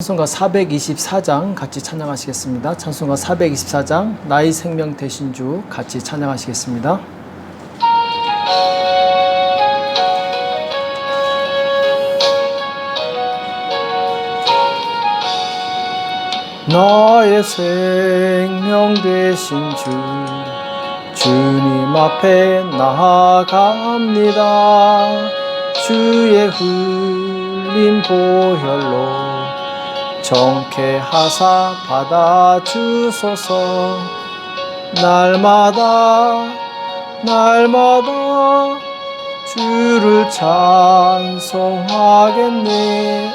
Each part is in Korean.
찬송가 424장 같이 찬양하시겠습니다. 찬송가 424장 나의 생명 되신 주 같이 찬양하시겠습니다. 나의 생명 되신 주 주님 앞에 나아갑니다. 주의 흘린 보혈로 정케하사 받아주소서. 날마다 주를 찬송하겠네.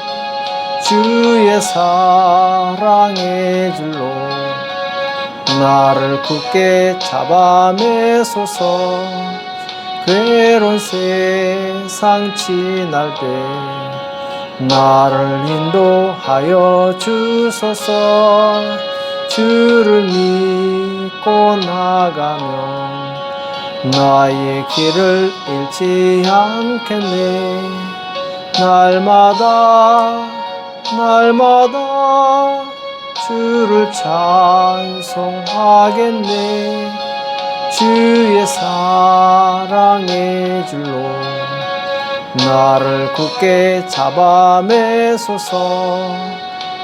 주의 사랑의 줄로 나를 굳게 잡아매소서. 괴로운 세상 지날 때 나를 인도하여 주소서. 주를 믿고 나가면 나의 길을 잃지 않겠네. 날마다 주를 찬송하겠네. 주의 사랑의 줄로 나를 굳게 잡아매소서.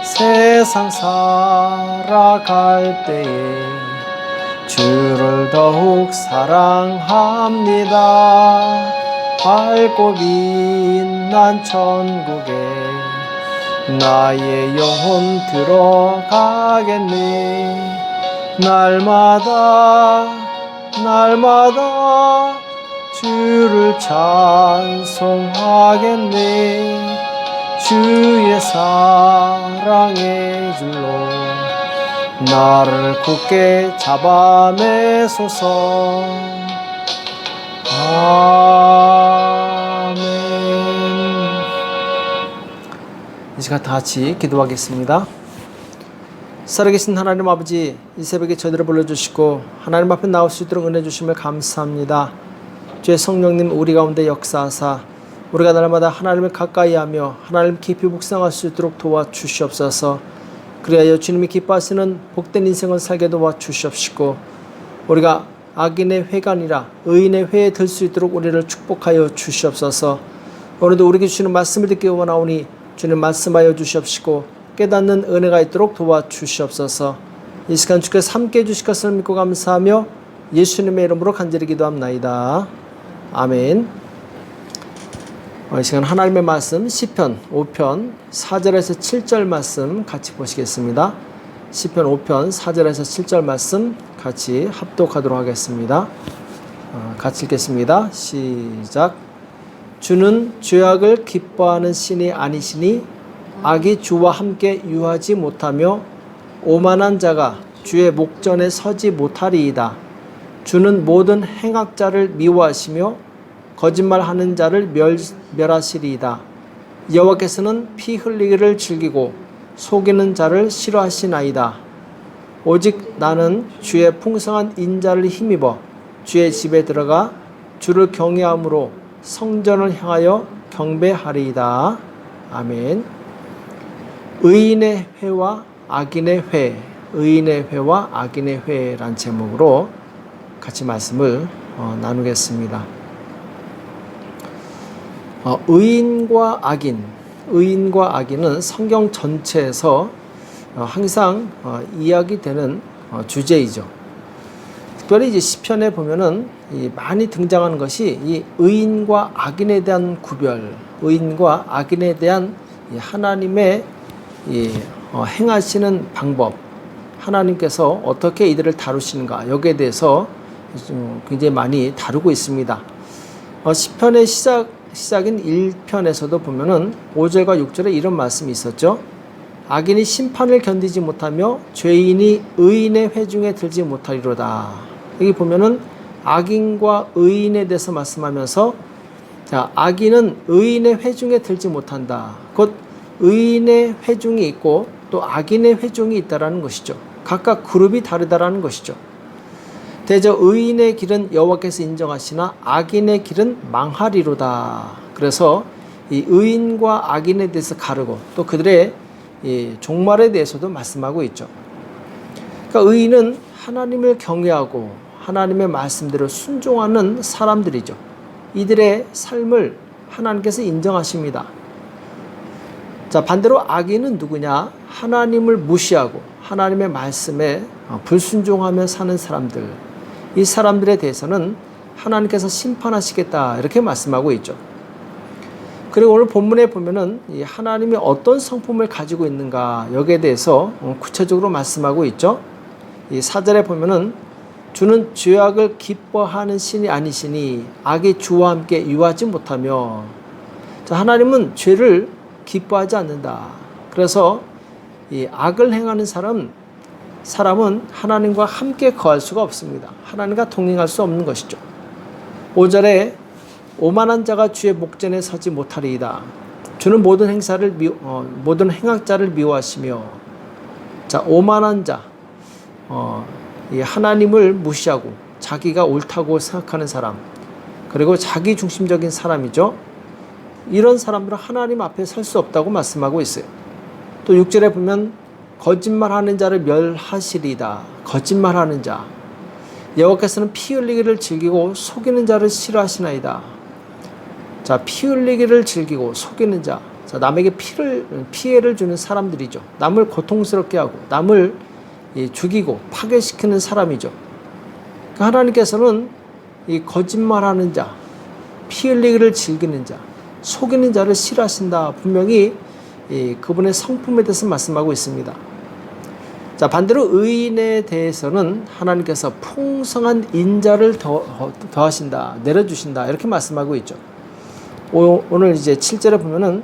세상 살아갈 때에 주를 더욱 사랑합니다. 밝고 빛난 천국에 나의 영혼 들어가겠네. 날마다 주를 찬송하겠네. 주의 사랑의 줄로 나를 굳게 잡아매소서. 아멘. 이 시간 다 같이 기도하겠습니다. 살아계신 하나님 아버지, 이 새벽에 저희들을 불러주시고 하나님 앞에 나올 수 있도록 은혜 주심을 감사합니다. 주의 성령님 우리 가운데 역사하사 우리가 날마다 하나님을 가까이하며 하나님 깊이 묵상할 수 있도록 도와주시옵소서. 그리하여 주님이 기뻐하시는 복된 인생을 살게 도와주시옵시고 우리가 악인의 회가 아니라 의인의 회에 들 수 있도록 우리를 축복하여 주시옵소서. 오늘도 우리에게 주시는 말씀을 듣기 원하오니 주님 말씀하여 주시옵시고 깨닫는 은혜가 있도록 도와주시옵소서. 이 시간 주께서 함께해 주실 것을 믿고 감사하며 예수님의 이름으로 간절히 기도합나이다. 아멘. 이 시간 하나님의 말씀 시편 5편 4절에서 7절 말씀 같이 보시겠습니다. 시편 5편 4절에서 7절 말씀 같이 합독하도록 하겠습니다. 같이 읽겠습니다. 시작. 주는 죄악을 기뻐하는 신이 아니시니 악이 주와 함께 유하지 못하며 오만한 자가 주의 목전에 서지 못하리이다. 주는 모든 행악자를 미워하시며 거짓말하는 자를 멸하시리이다. 여호와께서는 피 흘리기를 즐기고 속이는 자를 싫어하시나이다. 오직 나는 주의 풍성한 인자를 힘입어 주의 집에 들어가 주를 경외함으로 성전을 향하여 경배하리이다. 아멘. 의인의 회와 악인의 회, 의인의 회와 악인의 회란 제목으로 같이 말씀을 나누겠습니다. 의인과 악인은 성경 전체에서 항상 이야기되는 주제이죠. 특별히 이제 시편에 보면은 많이 등장하는 것이 이 의인과 악인에 대한 구별, 의인과 악인에 대한 하나님의 행하시는 방법, 하나님께서 어떻게 이들을 다루시는가, 여기에 대해서 굉장히 많이 다루고 있습니다. 시편의 시작인 1편에서도 보면은 5절과 6절에 이런 말씀이 있었죠. 악인이 심판을 견디지 못하며 죄인이 의인의 회중에 들지 못하리로다. 여기 보면은 악인과 의인에 대해서 말씀하면서, 자, 악인은 의인의 회중에 들지 못한다. 곧 의인의 회중이 있고 또 악인의 회중이 있다라는 것이죠. 각각 그룹이 다르다라는 것이죠. 대저 의인의 길은 여호와께서 인정하시나 악인의 길은 망하리로다. 그래서 이 의인과 악인에 대해서 가르고 또 그들의 이 종말에 대해서도 말씀하고 있죠. 그러니까 의인은 하나님을 경외하고 하나님의 말씀대로 순종하는 사람들이죠. 이들의 삶을 하나님께서 인정하십니다. 자, 반대로 악인은 누구냐? 하나님을 무시하고 하나님의 말씀에 불순종하며 사는 사람들. 이 사람들에 대해서는 하나님께서 심판하시겠다 이렇게 말씀하고 있죠. 그리고 오늘 본문에 보면은 이 하나님이 어떤 성품을 가지고 있는가 여기에 대해서 구체적으로 말씀하고 있죠. 이 4절에 보면은 주는 죄악을 기뻐하는 신이 아니시니 악이 주와 함께 유하지 못하며. 자, 하나님은 죄를 기뻐하지 않는다. 그래서 이 악을 행하는 사람은 하나님과 함께 거할 수가 없습니다. 하나님과 동행할 수 없는 것이죠. 5절에 오만한 자가 주의 목전에 서지 못하리이다. 주는 모든 행악자를 미워하시며. 자, 오만한 자, 이 하나님을 무시하고 자기가 옳다고 생각하는 사람, 그리고 자기 중심적인 사람이죠. 이런 사람들은 하나님 앞에 설 수 없다고 말씀하고 있어요. 또 6절에 보면 거짓말하는 자를 멸하시리이다. 거짓말하는 자, 여호와께서는 피 흘리기를 즐기고 속이는 자를 싫어하시나이다. 자, 피 흘리기를 즐기고 속이는 자, 자, 남에게 피해를 주는 사람들이죠. 남을 고통스럽게 하고 남을 죽이고 파괴시키는 사람이죠. 그러니까 하나님께서는 이 거짓말하는 자, 피 흘리기를 즐기는 자, 속이는 자를 싫어하신다. 분명히 그분의 성품에 대해서 말씀하고 있습니다. 자, 반대로 의인에 대해서는 하나님께서 풍성한 인자를 더하신다, 내려주신다 이렇게 말씀하고 있죠. 오늘 이제 7절에 보면은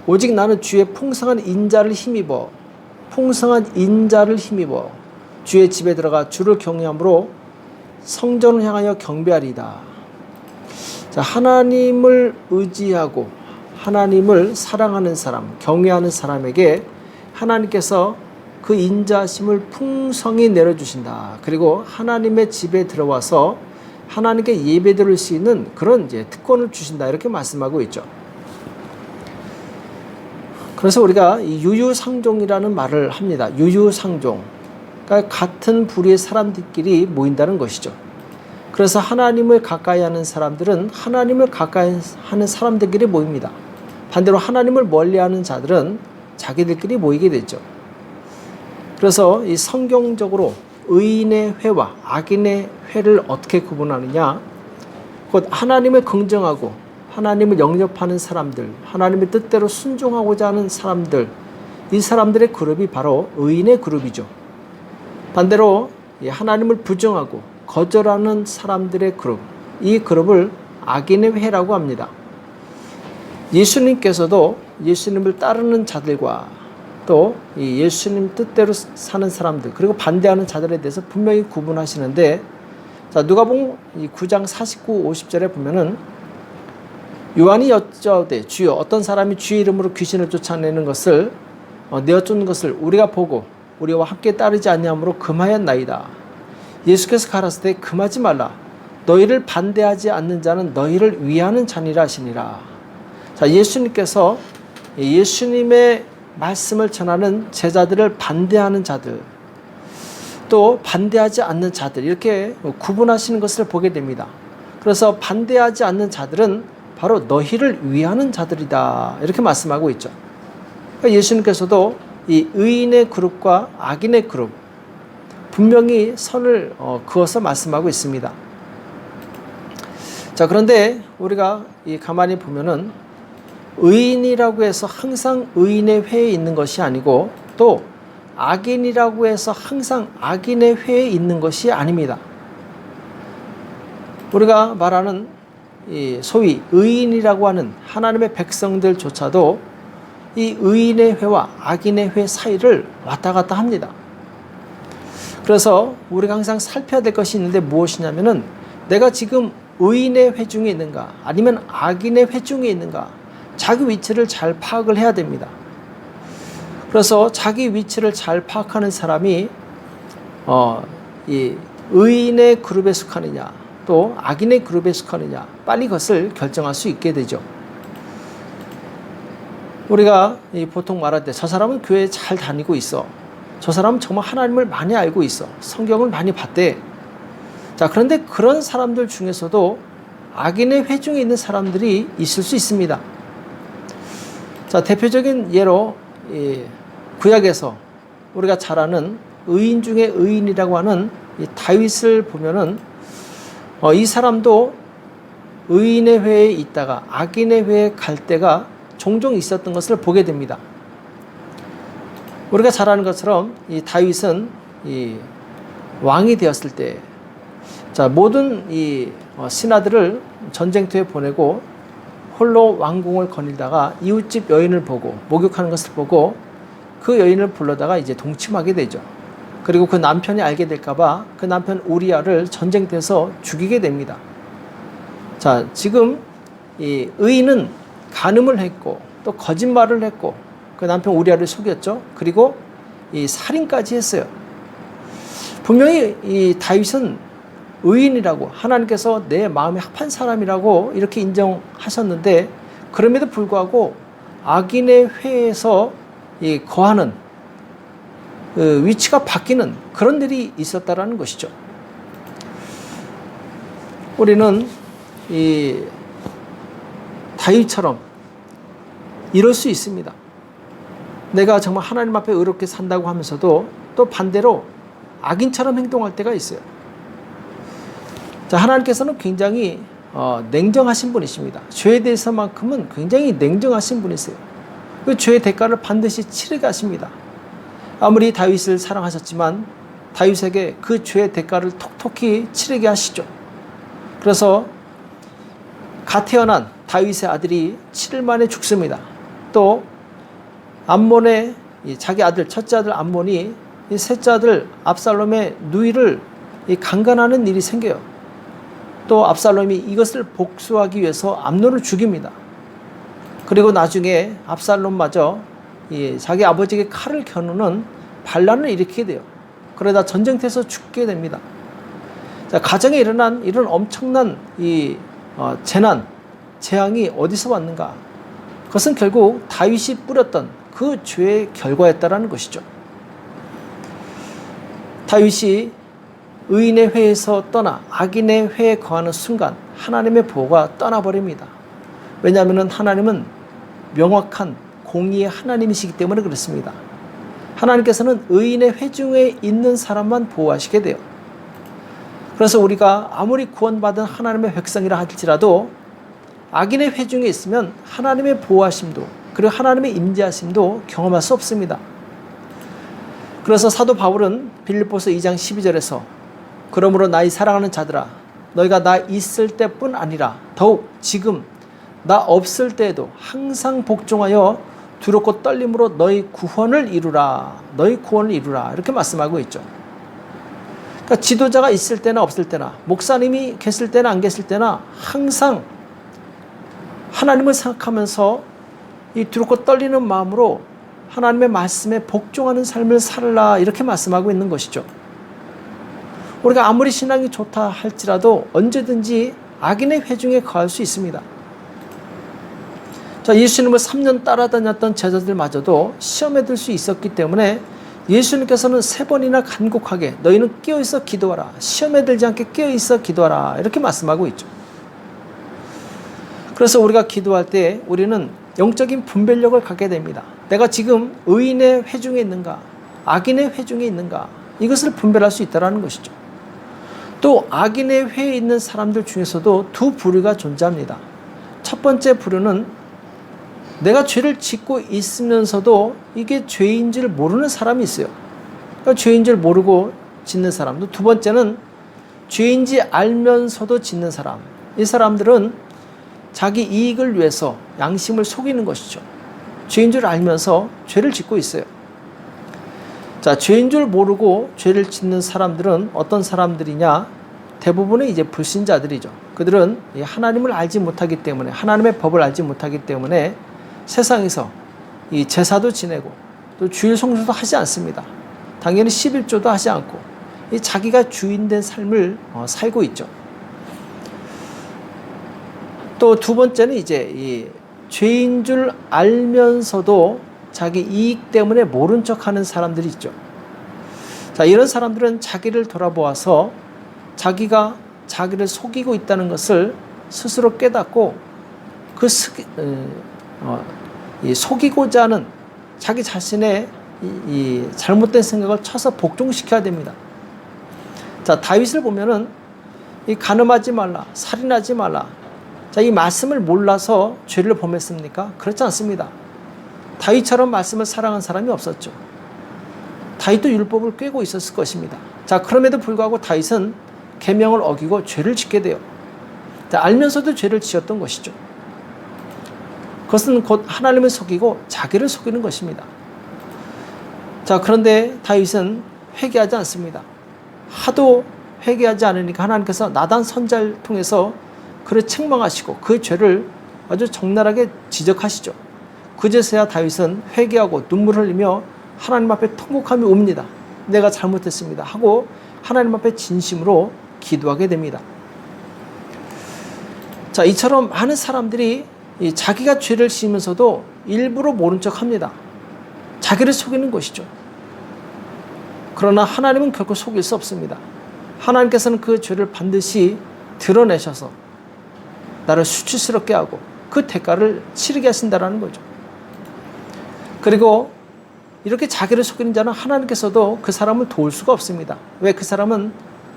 오직 나는 주의 풍성한 인자를 힘입어 주의 집에 들어가 주를 경외함으로 성전을 향하여 경배하리이다. 자, 하나님을 의지하고 하나님을 사랑하는 사람, 경외하는 사람에게 하나님께서 그 인자심을 풍성히 내려주신다. 그리고 하나님의 집에 들어와서 하나님께 예배드릴 수 있는 그런 이제 특권을 주신다. 이렇게 말씀하고 있죠. 그래서 우리가 이 유유상종이라는 말을 합니다. 유유상종. 그러니까 같은 부류의 사람들끼리 모인다는 것이죠. 그래서 하나님을 가까이 하는 사람들은 하나님을 가까이 하는 사람들끼리 모입니다. 반대로 하나님을 멀리하는 자들은 자기들끼리 모이게 되죠. 그래서 이 성경적으로 의인의 회와 악인의 회를 어떻게 구분하느냐? 곧 하나님을 긍정하고 하나님을 영접하는 사람들, 하나님의 뜻대로 순종하고자 하는 사람들, 이 사람들의 그룹이 바로 의인의 그룹이죠. 반대로 하나님을 부정하고 거절하는 사람들의 그룹, 이 그룹을 악인의 회라고 합니다. 예수님께서도 예수님을 따르는 자들과 또 예수님 뜻대로 사는 사람들, 그리고 반대하는 자들에 대해서 분명히 구분하시는데, 자, 누가복음 9장 49, 50절에 보면은 요한이 여짜오되 주여 어떤 사람이 주의 이름으로 귀신을 쫓아내는 것을 내어 쫓는 것을 우리가 보고 우리와 함께 따르지 아니함으로 금하였나이다. 예수께서 가라사대 금하지 말라. 너희를 반대하지 않는 자는 너희를 위하는 자니라 하시니라. 자, 예수님께서 예수님의 말씀을 전하는 제자들을 반대하는 자들, 또 반대하지 않는 자들, 이렇게 구분하시는 것을 보게 됩니다. 그래서 반대하지 않는 자들은 바로 너희를 위하는 자들이다, 이렇게 말씀하고 있죠. 그러니까 예수님께서도 이 의인의 그룹과 악인의 그룹 분명히 선을 그어서 말씀하고 있습니다. 자, 그런데 우리가 가만히 보면은 의인이라고 해서 항상 의인의 회에 있는 것이 아니고, 또 악인이라고 해서 항상 악인의 회에 있는 것이 아닙니다. 우리가 말하는 소위 의인이라고 하는 하나님의 백성들조차도 이 의인의 회와 악인의 회 사이를 왔다 갔다 합니다. 그래서 우리가 항상 살펴야 될 것이 있는데 무엇이냐면은 내가 지금 의인의 회 중에 있는가 아니면 악인의 회 중에 있는가, 자기 위치를 잘 파악을 해야 됩니다. 그래서 자기 위치를 잘 파악하는 사람이 이 의인의 그룹에 속하느냐 또 악인의 그룹에 속하느냐, 빨리 그것을 결정할 수 있게 되죠. 우리가 보통 말할 때 저 사람은 교회에 잘 다니고 있어. 저 사람은 정말 하나님을 많이 알고 있어. 성경을 많이 봤대. 자, 그런데 그런 사람들 중에서도 악인의 회중에 있는 사람들이 있을 수 있습니다. 자, 대표적인 예로 구약에서 우리가 잘 아는 의인 중에 의인이라고 하는 이 다윗을 보면은 이 사람도 의인의 회에 있다가 악인의 회에 갈 때가 종종 있었던 것을 보게 됩니다. 우리가 잘 아는 것처럼 이 다윗은 이 왕이 되었을 때, 자, 모든 이 신하들을 전쟁터에 보내고 홀로 왕궁을 거닐다가 이웃집 여인을 보고 목욕하는 것을 보고 그 여인을 불러다가 이제 동침하게 되죠. 그리고 그 남편이 알게 될까봐 그 남편 우리아를 전쟁터에서 죽이게 됩니다. 자, 지금 이 의인은 간음을 했고 또 거짓말을 했고 그 남편 우리아를 속였죠. 그리고 이 살인까지 했어요. 분명히 이 다윗은 의인이라고 하나님께서 내 마음에 합한 사람이라고 이렇게 인정하셨는데 그럼에도 불구하고 악인의 회에서 이 거하는 그 위치가 바뀌는 그런 일이 있었다라는 것이죠. 우리는 이 다윗처럼 이럴 수 있습니다. 내가 정말 하나님 앞에 의롭게 산다고 하면서도 또 반대로 악인처럼 행동할 때가 있어요. 자, 하나님께서는 굉장히 냉정하신 분이십니다. 죄에 대해서만큼은 굉장히 냉정하신 분이세요. 그 죄의 대가를 반드시 치르게 하십니다. 아무리 다윗을 사랑하셨지만 다윗에게 그 죄의 대가를 톡톡히 치르게 하시죠. 그래서 갓 태어난 다윗의 아들이 7일 만에 죽습니다. 또 암몬의 자기 아들, 첫째 아들 암몬이 이 셋째 아들 압살롬의 누이를 강간하는 일이 생겨요. 또 압살롬이 이것을 복수하기 위해서 암논을 죽입니다. 그리고 나중에 압살롬마저 자기 아버지에게 칼을 겨누는 반란을 일으키게 돼요. 그러다 전쟁터에서 죽게 됩니다. 자, 가정에 일어난 이런 엄청난 재난, 재앙이 어디서 왔는가? 그것은 결국 다윗이 뿌렸던 그 죄의 결과였다라는 것이죠. 다윗이 의인의 회에서 떠나 악인의 회에 거하는 순간 하나님의 보호가 떠나버립니다. 왜냐하면 하나님은 명확한 공의의 하나님이시기 때문에 그렇습니다. 하나님께서는 의인의 회중에 있는 사람만 보호하시게 돼요. 그래서 우리가 아무리 구원받은 하나님의 백성이라 할지라도 악인의 회중에 있으면 하나님의 보호하심도 그리고 하나님의 임재하심도 경험할 수 없습니다. 그래서 사도 바울은 빌립보서 2장 12절에서 그러므로 나의 사랑하는 자들아 너희가 나 있을 때뿐 아니라 더욱 지금 나 없을 때에도 항상 복종하여 두렵고 떨림으로 너희 구원을 이루라. 너희 구원을 이루라. 이렇게 말씀하고 있죠. 그러니까 지도자가 있을 때나 없을 때나 목사님이 계실 때나 안 계실 때나 항상 하나님을 생각하면서 이 두렵고 떨리는 마음으로 하나님의 말씀에 복종하는 삶을 살라 이렇게 말씀하고 있는 것이죠. 우리가 아무리 신앙이 좋다 할지라도 언제든지 악인의 회중에 거할 수 있습니다. 자, 예수님을 3년 따라다녔던 제자들마저도 시험에 들 수 있었기 때문에 예수님께서는 3번이나 간곡하게 너희는 깨어있어 기도하라. 시험에 들지 않게 깨어있어 기도하라. 이렇게 말씀하고 있죠. 그래서 우리가 기도할 때 우리는 영적인 분별력을 갖게 됩니다. 내가 지금 의인의 회중에 있는가 악인의 회중에 있는가 이것을 분별할 수 있다는 것이죠. 또 악인의 회에 있는 사람들 중에서도 두 부류가 존재합니다. 첫 번째 부류는 내가 죄를 짓고 있으면서도 이게 죄인 줄 모르는 사람이 있어요. 그러니까 죄인 줄 모르고 짓는 사람도. 두 번째는 죄인지 알면서도 짓는 사람. 이 사람들은 자기 이익을 위해서 양심을 속이는 것이죠. 죄인 줄 알면서 죄를 짓고 있어요. 자, 죄인 줄 모르고 죄를 짓는 사람들은 어떤 사람들이냐? 대부분은 이제 불신자들이죠. 그들은 하나님을 알지 못하기 때문에, 하나님의 법을 알지 못하기 때문에 세상에서 이 제사도 지내고 또 주일 성수도 하지 않습니다. 당연히 11조도 하지 않고 이 자기가 주인된 삶을 살고 있죠. 또 두 번째는 이제 이 죄인 줄 알면서도 자기 이익 때문에 모른 척하는 사람들이 있죠. 자, 이런 사람들은 자기를 돌아보아서 자기가 자기를 속이고 있다는 것을 스스로 깨닫고 이 속이고자 하는 자기 자신의 이 잘못된 생각을 쳐서 복종시켜야 됩니다. 자, 다윗을 보면은 이 간음하지 말라, 살인하지 말라. 자, 이 말씀을 몰라서 죄를 범했습니까? 그렇지 않습니다. 다윗처럼 말씀을 사랑한 사람이 없었죠. 다윗도 율법을 꿰고 있었을 것입니다. 자, 그럼에도 불구하고 다윗은 계명을 어기고 죄를 짓게 돼요. 자, 알면서도 죄를 지었던 것이죠. 그것은 곧 하나님을 속이고 자기를 속이는 것입니다. 자, 그런데 다윗은 회개하지 않습니다. 하도 회개하지 않으니까 하나님께서 나단 선지자를 통해서 그를 책망하시고 그 죄를 아주 적나라하게 지적하시죠. 그제서야 다윗은 회개하고 눈물을 흘리며 하나님 앞에 통곡하며 옵니다. 내가 잘못했습니다 하고 하나님 앞에 진심으로 기도하게 됩니다. 자, 이처럼 많은 사람들이 자기가 죄를 지으면서도 일부러 모른 척합니다. 자기를 속이는 것이죠. 그러나 하나님은 결코 속일 수 없습니다. 하나님께서는 그 죄를 반드시 드러내셔서 나를 수치스럽게 하고 그 대가를 치르게 하신다는 거죠. 그리고 이렇게 자기를 속이는 자는 하나님께서도 그 사람을 도울 수가 없습니다. 왜? 그 사람은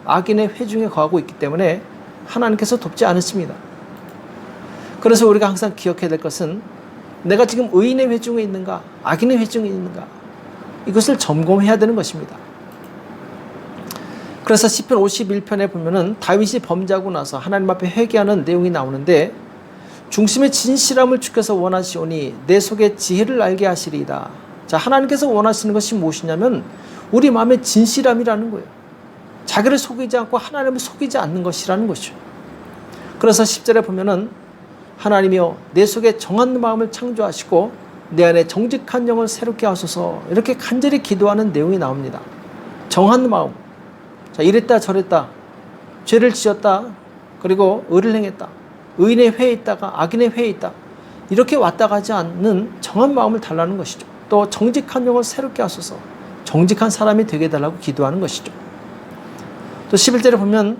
악인의 회중에 거하고 있기 때문에 하나님께서 돕지 않으십니다. 그래서 우리가 항상 기억해야 될 것은 내가 지금 의인의 회중에 있는가, 악인의 회중에 있는가, 이것을 점검해야 되는 것입니다. 그래서 시편 51편에 보면은 다윗이 범죄하고 나서 하나님 앞에 회개하는 내용이 나오는데, 중심의 진실함을 주께서 원하시오니 내 속에 지혜를 알게 하시리이다. 자, 하나님께서 원하시는 것이 무엇이냐면 우리 마음의 진실함이라는 거예요. 자기를 속이지 않고 하나님을 속이지 않는 것이라는 것이죠. 그래서 10절에 보면은 하나님이여 내 속에 정한 마음을 창조하시고 내 안에 정직한 영을 새롭게 하소서, 이렇게 간절히 기도하는 내용이 나옵니다. 정한 마음. 자, 이랬다 저랬다, 죄를 지었다, 그리고 의를 행했다, 의인의 회에 있다가 악인의 회에 있다, 이렇게 왔다 가지 않는 정한 마음을 달라는 것이죠. 또 정직한 영을 새롭게 하소서, 정직한 사람이 되게 해달라고 기도하는 것이죠. 또 11절에 보면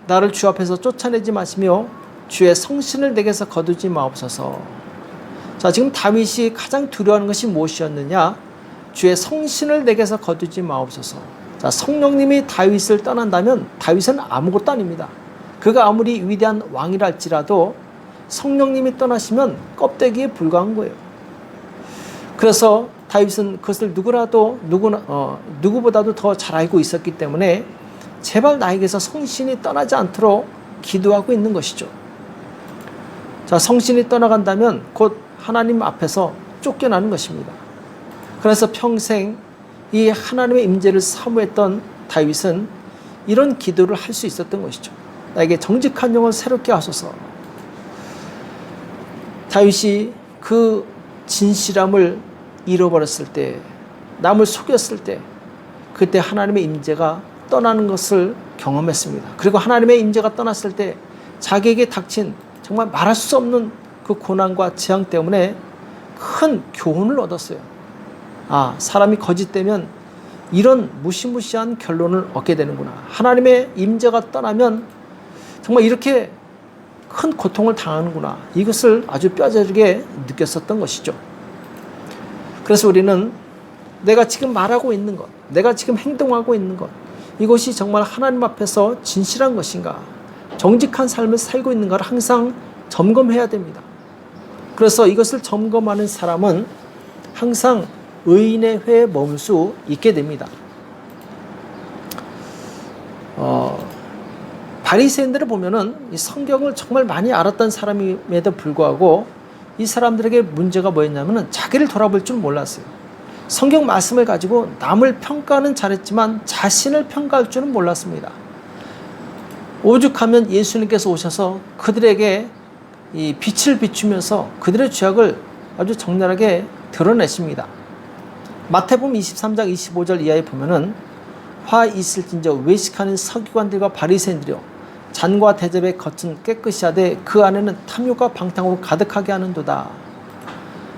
나를 주 앞에서 쫓아내지 마시며 주의 성신을 내게서 거두지 마옵소서. 자, 지금 다윗이 가장 두려워하는 것이 무엇이었느냐? 주의 성신을 내게서 거두지 마옵소서. 자, 성령님이 다윗을 떠난다면 다윗은 아무것도 아닙니다. 그가 아무리 위대한 왕이랄지라도 성령님이 떠나시면 껍데기에 불과한 거예요. 그래서 다윗은 그것을 누구보다도 더 잘 알고 있었기 때문에 제발 나에게서 성신이 떠나지 않도록 기도하고 있는 것이죠. 자, 성신이 떠나간다면 곧 하나님 앞에서 쫓겨나는 것입니다. 그래서 평생 이 하나님의 임재를 사모했던 다윗은 이런 기도를 할 수 있었던 것이죠. 나에게 정직한 영을 새롭게 하소서. 다윗이 그 진실함을 잃어버렸을 때, 남을 속였을 때, 그때 하나님의 임재가 떠나는 것을 경험했습니다. 그리고 하나님의 임재가 떠났을 때 자기에게 닥친 정말 말할 수 없는 그 고난과 재앙 때문에 큰 교훈을 얻었어요. 아, 사람이 거짓되면 이런 무시무시한 결론을 얻게 되는구나. 하나님의 임재가 떠나면 정말 이렇게 큰 고통을 당하는구나. 이것을 아주 뼈저리게 느꼈었던 것이죠. 그래서 우리는 내가 지금 말하고 있는 것, 내가 지금 행동하고 있는 것, 이것이 정말 하나님 앞에서 진실한 것인가, 정직한 삶을 살고 있는가를 항상 점검해야 됩니다. 그래서 이것을 점검하는 사람은 항상 의인의 회에 머물 수 있게 됩니다. 바리새인들을 보면은 이 성경을 정말 많이 알았던 사람임에도 불구하고 이 사람들에게 문제가 뭐였냐면은 자기를 돌아볼 줄 몰랐어요. 성경 말씀을 가지고 남을 평가는 잘했지만 자신을 평가할 줄은 몰랐습니다. 오죽하면 예수님께서 오셔서 그들에게 이 빛을 비추면서 그들의 죄악을 아주 적나라하게 드러내십니다. 마태복음 23장 25절 이하에 보면은 화 있을진저 외식하는 서기관들과 바리새인들이여 잔과 대접의 겉은 깨끗이 하되 그 안에는 탐욕과 방탕으로 가득하게 하는도다.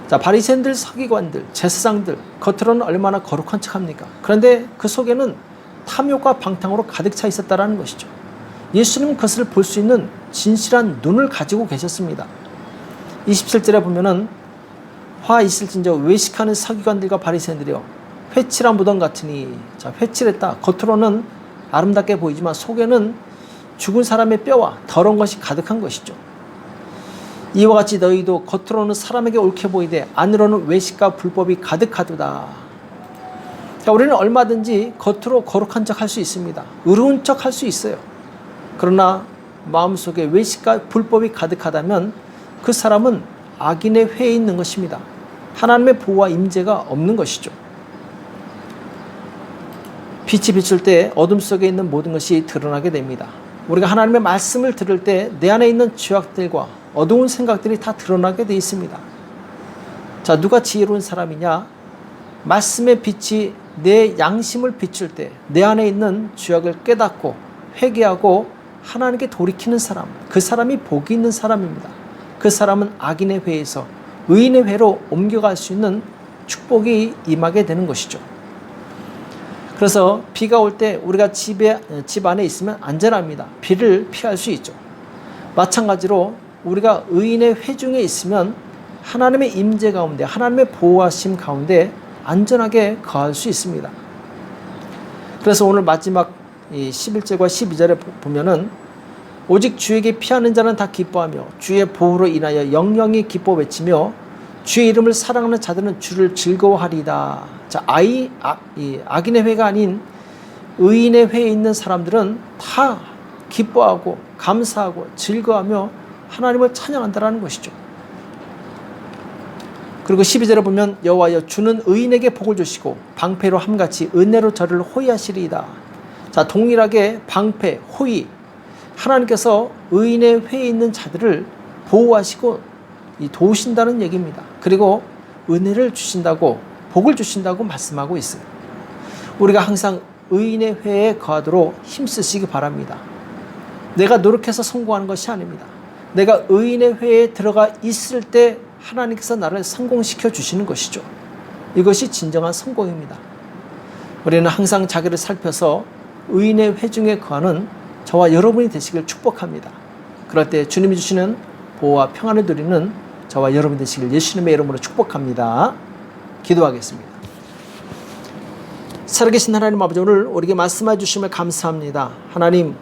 자, 바리새인들, 서기관들, 제사장들 겉으로는 얼마나 거룩한 척합니까? 그런데 그 속에는 탐욕과 방탕으로 가득 차 있었다라는 것이죠. 예수님은 그것을 볼 수 있는 진실한 눈을 가지고 계셨습니다. 27절에 보면은 화 있을진저 외식하는 서기관들과 바리새인들이여 회칠한 무덤 같으니, 자, 회칠했다. 겉으로는 아름답게 보이지만 속에는 죽은 사람의 뼈와 더러운 것이 가득한 것이죠. 이와 같이 너희도 겉으로는 사람에게 옳게 보이되 안으로는 외식과 불법이 가득하도다. 자, 우리는 얼마든지 겉으로 거룩한 척 할 수 있습니다. 의로운 척 할 수 있어요. 그러나 마음속에 외식과 불법이 가득하다면 그 사람은 악인의 회에 있는 것입니다. 하나님의 보호와 임재가 없는 것이죠. 빛이 비출 때 어둠 속에 있는 모든 것이 드러나게 됩니다. 우리가 하나님의 말씀을 들을 때 내 안에 있는 죄악들과 어두운 생각들이 다 드러나게 되어 있습니다. 자, 누가 지혜로운 사람이냐? 말씀의 빛이 내 양심을 비출 때 내 안에 있는 죄악을 깨닫고 회개하고 하나님께 돌이키는 사람, 그 사람이 복이 있는 사람입니다. 그 사람은 악인의 회에서 의인의 회로 옮겨갈 수 있는 축복이 임하게 되는 것이죠. 그래서 비가 올 때 우리가 집 안에 있으면 안전합니다. 비를 피할 수 있죠. 마찬가지로 우리가 의인의 회 중에 있으면 하나님의 임재 가운데, 하나님의 보호하심 가운데 안전하게 거할 수 있습니다. 그래서 오늘 마지막 11절과 12절에 보면은 오직 주에게 피하는 자는 다 기뻐하며 주의 보호로 인하여 영영이 기뻐 외치며 주의 이름을 사랑하는 자들은 주를 즐거워하리다. 자, 악인의 회가 아닌 의인의 회에 있는 사람들은 다 기뻐하고 감사하고 즐거워하며 하나님을 찬양한다라는 것이죠. 그리고 12절에 보면 여호와여 주는 의인에게 복을 주시고 방패로 함같이 은혜로 저를 호위하시리이다. 자, 동일하게 방패, 호위, 하나님께서 의인의 회에 있는 자들을 보호하시고 도우신다는 얘기입니다. 그리고 은혜를 주신다고, 복을 주신다고 말씀하고 있어요. 우리가 항상 의인의 회에 거하도록 힘쓰시기 바랍니다. 내가 노력해서 성공하는 것이 아닙니다. 내가 의인의 회에 들어가 있을 때 하나님께서 나를 성공시켜 주시는 것이죠. 이것이 진정한 성공입니다. 우리는 항상 자기를 살펴서 의인의 회 중에 거하는 저와 여러분이 되시길 축복합니다. 그럴 때 주님이 주시는 보호와 평안을 누리는 저와 여러분 되시길 예수님의 이름으로 축복합니다. 기도하겠습니다. 살아계신 하나님 아버지, 오늘 우리에게 말씀해 주심을 감사합니다. 하나님,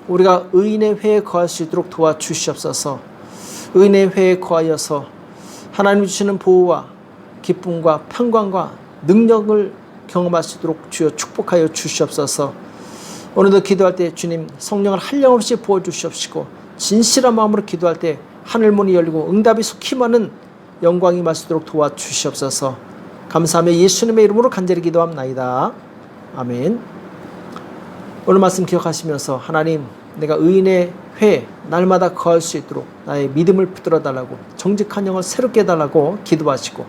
우리가 의인의 회에 거할 수 있도록 도와주시옵소서. 의인의 회에 거하여서 하나님 주시는 보호와 기쁨과 평강과 능력을 경험할 수 있도록 주여 축복하여 주시옵소서. 오늘도 기도할 때 주님 성령을 한량없이 부어주시옵시고 진실한 마음으로 기도할 때 하늘문이 열리고 응답이 속히 많은 영광이 임할 수 있도록 도와주시옵소서. 감사하며 예수님의 이름으로 간절히 기도합나이다. 아멘. 오늘 말씀 기억하시면서 하나님, 내가 의인의 회 날마다 거할 수 있도록 나의 믿음을 붙들어 달라고, 정직한 영을 새롭게 해달라고 기도하시고,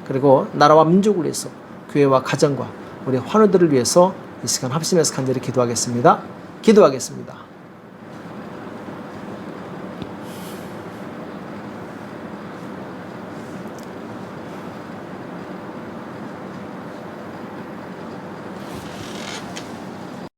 그리고 나라와 민족을 위해서, 교회와 가정과 우리 환우들을 위해서 이 시간 합심해서 간절히 기도하겠습니다. 기도하겠습니다.